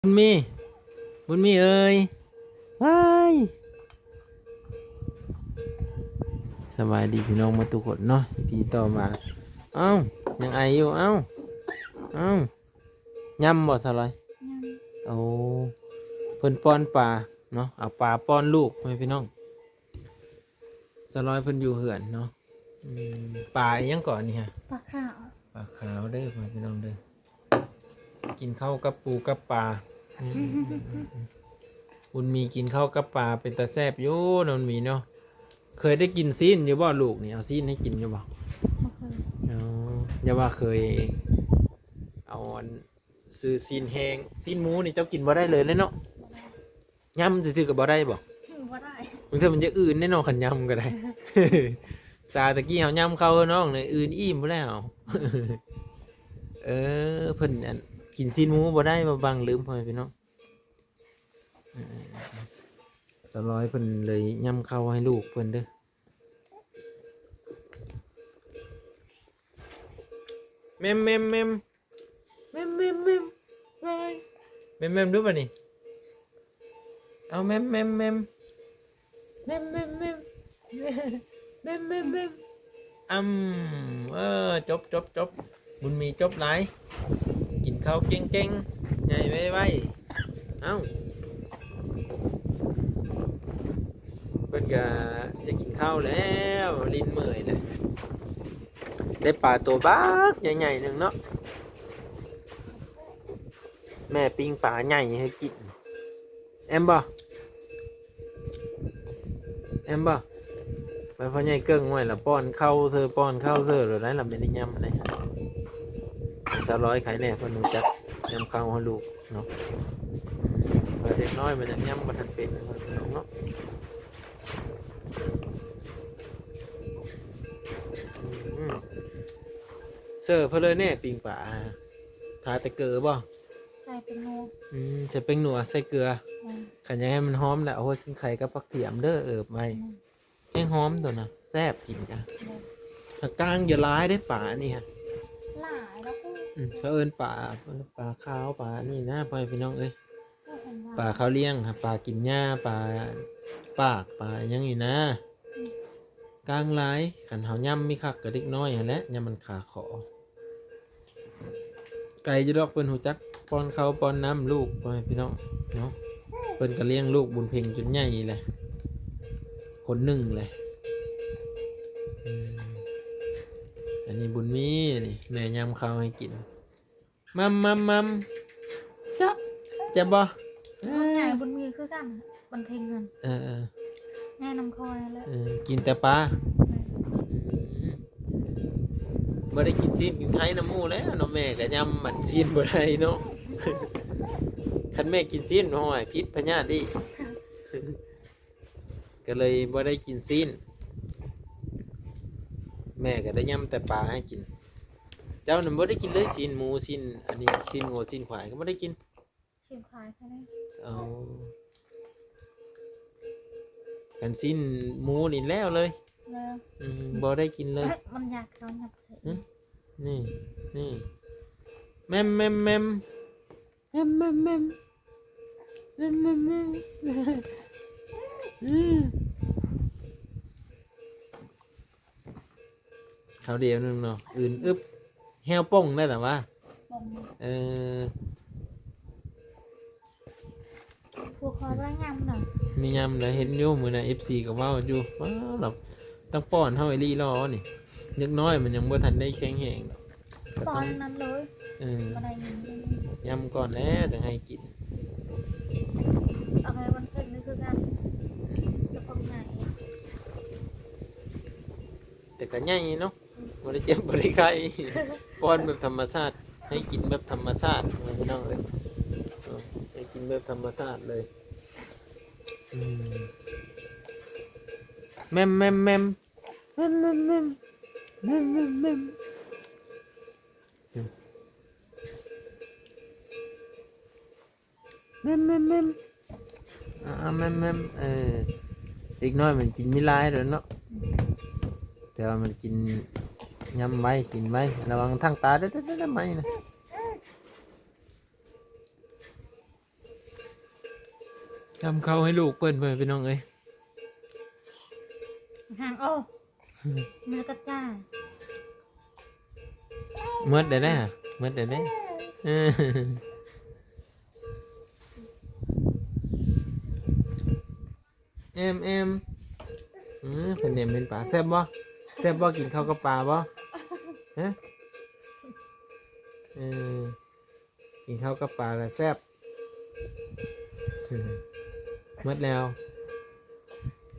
บุญมีบุญมีเอ้ยว้ายสบายดีพี่น้องมาทุกคนเนาะพี่ต่อมาเอ้ายังไออยู่เอ้ายำบ่สลายเอาเพิ่นป้อนปลาเนาะเอาปลาป้อนลูกให้พี่น้องสลอยเพิ่นอยู่เหือนเนาะปลาอีหยังก่อนนี่ฮะปลาขาวปลาขาวเด้อพี่น้องเด้อกินข้าวกับปูกับปลาบุญมีกินข้าวกับปลาเป็นตาแซ่บอยู่นนมีเนาะเคยได้กินซีนอยู่บ่ลูกนี่เอาซีนให้กินอยู่บ่ไม่เคยอ๋ออย่าว่าเคยเอาอันซื้อซีนแห้งซีนหมูนี่เจ้ากินบ่ได้เลยเนาะยำซื่อๆก็บ่ได้บ่ว่าได้บางทีมันจะอื่นแน่นอนขันยำก็ได้ ซาตะกี้เฮายำเข้าน้องเลยอื่นอิ่มบ่แล้ว เพิ่นอันกินซีนหมูบ่ได้บ่บังลืมพ่อพี่น้องสร้อยเพิ่นเลยย่ำเข้าให้ลูกเพิ่นเด้อแมมแมมแมมแมมแมมแมมไปแมมแมมดูป่ะนี่เอาแมมแมมแมมแมมแมมแมมแมมแมมแมมจบบุญมีจบหลายกินข้าวเก่งๆใหญ่ไว้เอ้าเพิ่นก็จะกินข้าวแล้วลิ้นเมื่อยเลยได้ปลาตัวบ้าใหญ่ๆหนึ่งเนาะแม่ปิ้งปลาใหญ่ให้กินแอมบ่ไปพ่อใหญ่เกิ้งไว้ละป้อนเข้าเซอร์หรือไรละไม่ได้ยำอะไรสาวร้อยไข่แน่เพิ่นรู้จักยำเข้าให้ลูกเนาะเด็กน้อยมันยังยำบ่ทันเป็นเนาะเสิร์ฟเพลเลยเนี่ยปิงป่าทาแต่เกลือบ่ใส่เป็นนัวจะเป็นหนัวใส่เกลือขันยังให้มันหอมแหละโอ้สินไข่กับผักเทียมเด้อไม่ให้หอมตัวนะแซ่บกินกันกลางอย่าร้ายได้ป่านี่ฮะหลายแล้วก็เขาเอิ้นป่าขาวป่านี่นะพ่อพี่น้องเอ้ยป่าเขาเลี้ยงครับป่ากินหญ้าป่าปากป่ายังอีนะกลางร้ายขันเฮาย่ำมีคักกระดิกน้อยฮะและย่ำมันขาขอไก่จะดอกเปิ้นหูจักป้อนเขาป้อนน้ำลูกพ่อพี่น้องเนาะเปิ้นก็เลี้ยงลูกบุญเพ่งจนใหญ่เลยคนหนึ่งเลยอันนี้บุญมีนี่แม่ยำข้าวให้กินมัมจะบ่ใหญ่บนมือคือกันบนเพลงกันง่ายน้ำคอยแล้วกินแต่ปลาบ่ได้กินซีนกินไทยน้ำมูแล้วเนาะแม่ก็ยำมันซีนบ่ได้เนาะคันแม่กินซีนห้อยพิษพญาติก็เลยบ่ได้กินซีนแม่ก็ได้ยำแต่ปลาให้กินเจ้านั่นบ่ได้กินเลยซีนหมูซีนอันนี้ซีนงัวซีนควายก็บ่ได้กินซีนควายแค่นั้นเอากันซีนหมูนี่แล้วเลยบ่ได้กินเลยมันอยากเขาหยับนี่แมมเขาเดียวนึงเนาะอื่นอึบแห้วป่งได้แต่ว่าพวกคอยว่ายำหน่อยมียำนะเห็นอยู่มือนะFCกับว่าอยู่ว้าวแบบต้องป้อนเท่าไอรี่รอนี่นึกน้อยมันยังบ่ทันได้แข็งแห้งป้อนนั้นเลยยำก่อนแล้วจะให้กินเอาไปวันเพ็ญนี่คือกันจะพงไหนแต่ก็ใหญ่เนาะบ่ได้เจ็บบ่ได้ไข้ป้อนแบบธรรมชาติให้กินแบบธรรมชาติพี่น้องเอ้ยให้กินแบบธรรมชาติเลยแมมอีกน้อยมันกินไม่ลายแล้วเนาะแต่ว่ามันกินยำไว้กินไว้ระวังทางตาได้ไหมนะ ทำข้าวให้ลูกเปิ้นไปพี่น้องเอ้ย ห่างโอ้มือกระจ้า เมื่อได้ได้ฮะเมื่อได้ได้เออเอ็มเป็นเนมเป็นปลาแซ่บบ่แซ่บบ่กินข้าวกับปลาบ่ฮะเออกินข้าวกับปลาแล้วแซ่บหมดแล้ว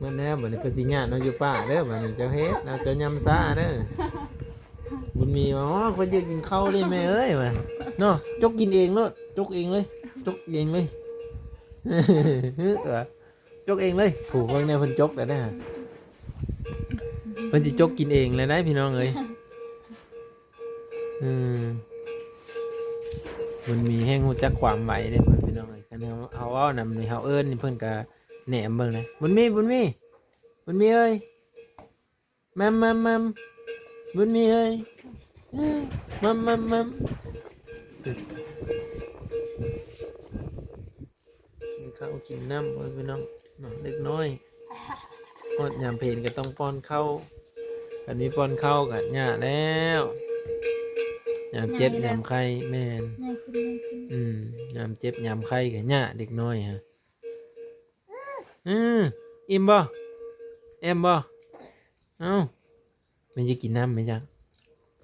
บัดนี้เพิ่นสิญาติเนาะอยู่ป่าเด้อบัดนี้เจ้าเฮ็ดเราจะยำซ่าเด้อบุญมีว่าอ๋อคนจะกินข้าวเลยแม่เอ้ยว่าเนาะจกกินเองเนาะจกเองเลยจกเองเลยจกเองเลยผูกไว้ในเพิ่นจกได้ฮะเพิ่นสิจกกินเองเลยได้พี่น้องเอ้ยบุญมีแห้งฮู้จักความไหวเด้เพิ่นพี่น้องเอ้ยคันเอาเว้านำนี่เฮาเอิ้นนี่เพิ่นก็แหนมเบิ่งนะบุญมีเอ้ยมัมบุญมีเอ้ยมัมกินข้าวกินน้ำเอ้ยพี่น้องเด็กน้อยอดยามเพลนก็ต้องป้อนข้าวอันนี้ป้อนข้าวกันหญ้าแล้วยามเจ็บยามไข้แม่น ง่ายขึ้น ยามเจ็บยามไข้กันหญ้าเด็กน้อยฮะอิ่มบ่เอ็มบ่เอ้ามันจะกินน้ำไหมจ๊ะ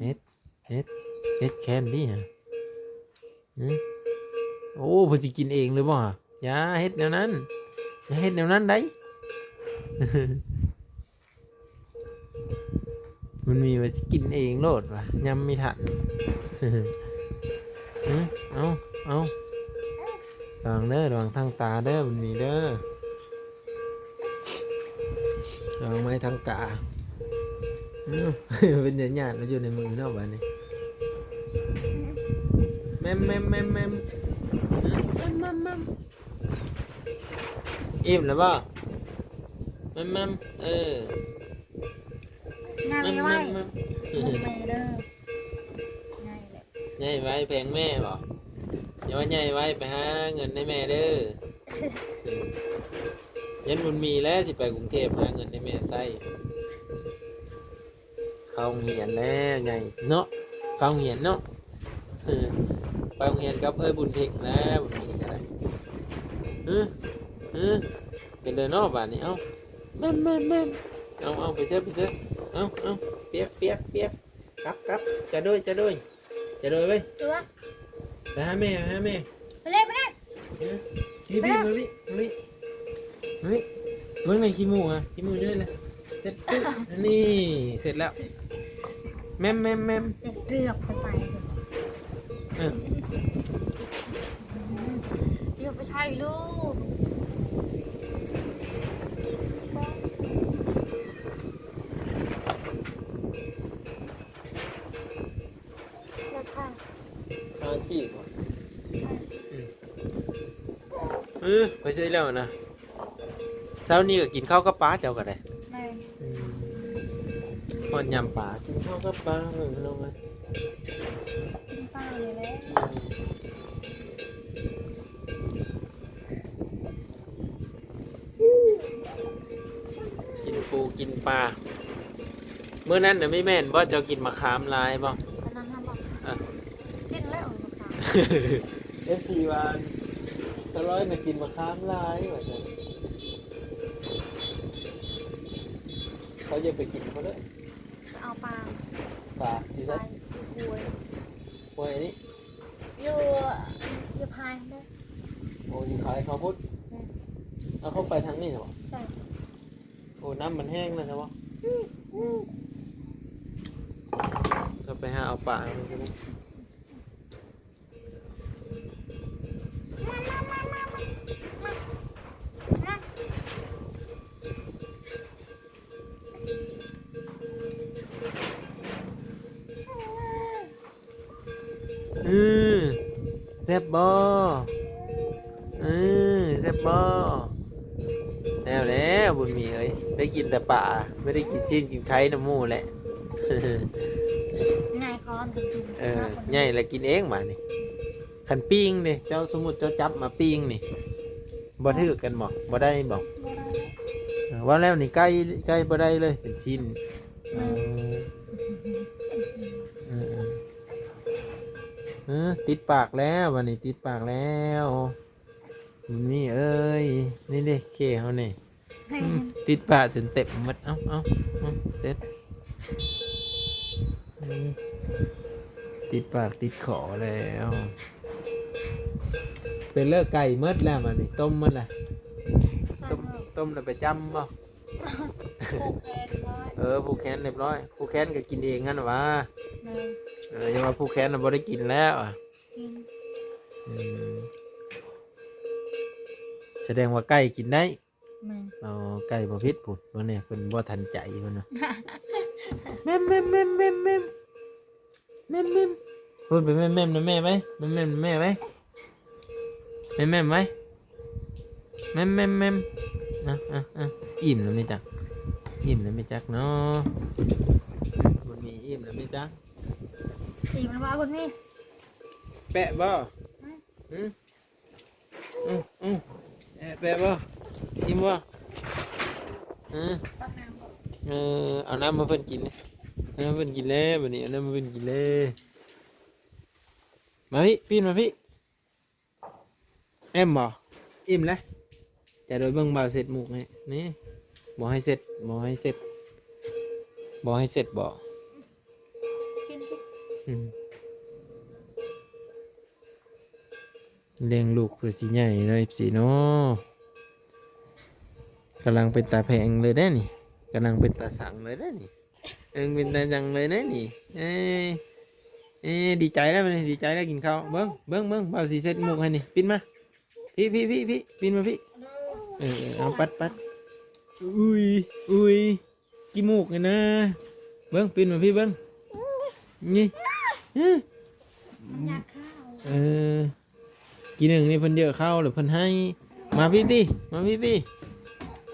เฮ็ดแคนดี้ฮะโอ้เพิ่นสิกินเองเลยบ่ฮะอย่าเฮ็ดแนวนั้นอย่าเฮ็ดแนวนั้นได้ มันมีว่าสิกินเองโลดว่ะยำไม่ทัน เอาระวังเด้อระวังทางตาเด้อมันมีเด้อระวังไม้ทางตา เป็นเนื้อหยาดมันอยู่ในมือเนาะบ้านนี้แมมอิ่มแล้วบ่แมมง่าย แม ไว้ ม บุกไปเด้อง่ายเลย ใหญ่ไว้แพงแม่บ่อย่าว่าใหญ่ไว้ไปหาเงินให้แม่เด้อยันบุญมีแล้วสิไปกรุงเทพหาเงินให้แม่ใส่เข้าโรงเรียนแล้วใหญ่เนาะเข้าโรงเรียนเนาะไปโรงเรียนกับบุญเพ็งแล้วบุญมีอะไรเป็นเดินนอกบ้านนี่เอ้าแม่เอาไปเสื้อเอาเปียกกลับจะด้วยไว้ ตัว ไปหาแม่ไปเล่นไปเล่น พี่มาเมื่อไหร่ขี้มูด้วยเลยเสร็จปุ๊บนี่เสร็จแล้วแมม เด็กเรือกไปใส่เดี๋ยวไปใช่ลูกจีบไปใช่แล้วนะเช้านี้ก็กินข้าวกับปลาเจ้าก็ได้พอนยำปลากินข้าวกับปลาเลยลงเลย กินปลาเลยแหละกินปูกินปลาเมื่อนั้นน่ะไม่แม่นบ่เจ้ากินมะขามลายบ่ อันนั้นทำแบบกินแล้วมะขาม FC ว่าสร้อยน่ะกินมะขามลายว่าซั่นเขาจะไปกินเขาเด้อ เอาปลา ปลาที่ ไป ซั่น คุย โอ้ยนี่ อยู่พายได้ โอ้ยขายข้าวพุทธเอาเข้าไปทางนี้ใช่ป่ะ ใช่ โอ้น้ำมันแห้งแล้วใช่ป่ะก็ไปหาเอาปลามันก็ได้แซ่บบ่แซ่บบ่แล้วบุญมีเอ้ยได้กินแต่ปลาไม่ได้กินชิ้นกินไข่น้ำหมูแหละ ง่ายคอนจริงๆ ใหญ่แล้วกินเองมานี่ขันปิ้งนี่เจ้าสมมุติเจ้าจับมาปิ้งนี่ บ่ถือกันบ่บ่ได้บ่ บ่ได้ ว่าแล้วนี่ใกล้ใกล้บ่ได้เลยเป็นชิ้นเออติดปากแล้ววันนี้ติดปากแล้วนี่เอ้ยนี่เด้เคเฮานี่ ให้ ติดปากจนเต็มหมดเอ้าเสร็จติดปากติดขอแล้วเป็นเลิกไก่หมดแล้วมันนี่ต้มหมดละต้มแล้วไปจำบ่ ผูกแขนไว้ ผู้แค้นเรียบร้อยผู้แค้นก็กินเองงั้นวะ แม่ ยังว่าผู้แค้นน่ะบ่ได้กินแล้วอ่ะ กิน แสดงว่าไก่กินได้ แม่ เอาไก่บ่พิษพุ่นว่าเนี่ยเพิ่นบ่ทันใจเพิ่นน่ะแม่มแม่มแม่มแม่มแม่มแม่มแม่มพูดไปแม่มแม่มนะแม่ไหมแม่มแม่มนะแม่ไหมแม่มแม่มไหมแม่มแม่มแม่มอิ่มแล้วไหม่จักอิ่มแล้วไหม่จักเนาะมันมีอิ่มแล้วไหม่จัก ตีมันว่าคนนี้ แปะบ่แปะบ่อิ่มบ่ ตักน้ำบ่ เอาน้ำมาเพิ่นกินน้ำมาเพิ่นกินแล้วบัดนี้เอาน้ำมาเพิ่นกินแล้วมาพี่ปีนมาพี่แอมบ่อิ่มแล้วจะโดยเบิ่งบ่าวเสร็จหมูกให้นี่บ่ให้เสร็จบ่ให้เสร็จบ่ให้เสร็จบ่ กินสิ เลี้ยงลูกเพื่อสิใหญ่เลยสิเนาะกำลังเป็นตาแพงเลยได้นี่กำลังเป็นตาสังเลยได้นี่เป็นตาจังเลยได้นี่ดีใจแล้วมันดีใจแล้วกินข้าวเบิ้งบ่าวสีเซ็ตหมูกให้นี่ปิ้นมาพี่ปิ้นมาพี่เอาปัดอุ้ยกี่หมูกเลยนะเบิ้งปิ้นมาพี่เบิ้งนี่ มันอยากข้าว กินหนึ่งนี่เพิ่นเยอะเข้าหรือเพิ่นให้มาพี่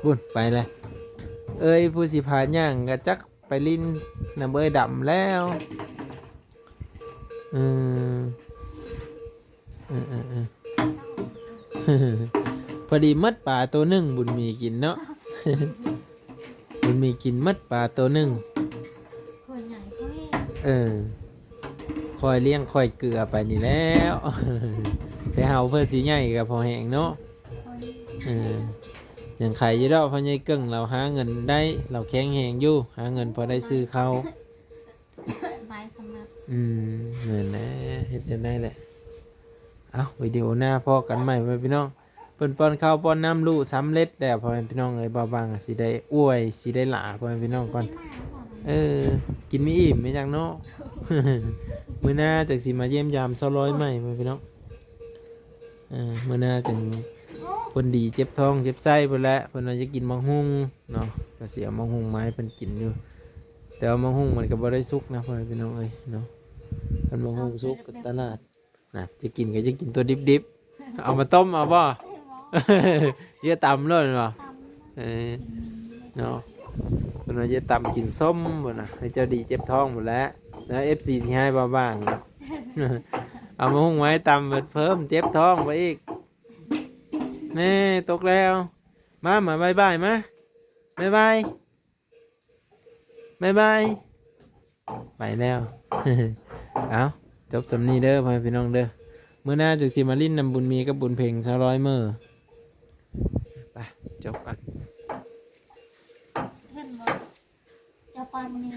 บุญไปเลยผู้สิพาย่างก็จักไปลิ้นน้ำดำแล้วพอดีมัดปลาตัวหนึ่งบุญมีกินเนาะ บุญมีกินมัดปลาตัวหนึ่ง คนใหญ่เขาให้ คอยเลี้ยงคอยเกลือไปนี่แล้ว แต่เฮาเพื่อสีใหญ่กับพอแห้งเนาะ คน อย่างไข่ยี่ดอกพอใหญ่เก่งเราหาเงินได้เราแข็งแหงอยู่หาเงินพอได้ซื้อเขาว ไม้สำหรับ เงินนะเฮ็ดได้แหละเอาวิดีโอหน้าพอกันใหม่พี่น้องเปิ้นป้อนข้าวป้อนน้ำลูกสำเร็จแล้วพอพี่น้องเบาๆสิได้อวยสิได้หลาพอพี่น้องก่อน กินไม่อิ่มไม่จังเนาะ มื้อหน้าจากสิมาเยี่ยมยาม200ใหม่พี่น้องมื้อหน้าจังคนดีเจ็บท้องเจ็บไส้ไปแล้วเพิ่นว่าจะกินมังหุงเนาะก็สิเอามังหุงมาให้เพิ่นกินอยู่แต่ว่ามังหุงมันก็บ่ได้สุกนะพ่อพี่น้องเอ้ยเนาะเพิ่นมังหุงสุกกับตลาดน่ะจะกินก็จะกินตัวดิบๆ เอามาต้มเอาบ่ เยอะตำเลยบ่ ตำ เนาะเพิ่นว่าจะตำกินส้มบ่น่ะให้เจ้าดีเจ็บท้องหมดแล้วแล้ว FC สิให้บ่บ้างเนาะ เอามาหุงไว้ตำเพิ่มเจ็บท้องไปอีกแม่ตกแล้วมาบายบายมาบายบายไปแล้ว เอาจบสำนีเด้อพ่อพี่น้องเด้อมื้อหน้าจากสิมาลิ้นนำบุญมีกับบุญเพ่ง200มื้อไปจบกัน เห็นบ่จะไปมันนี่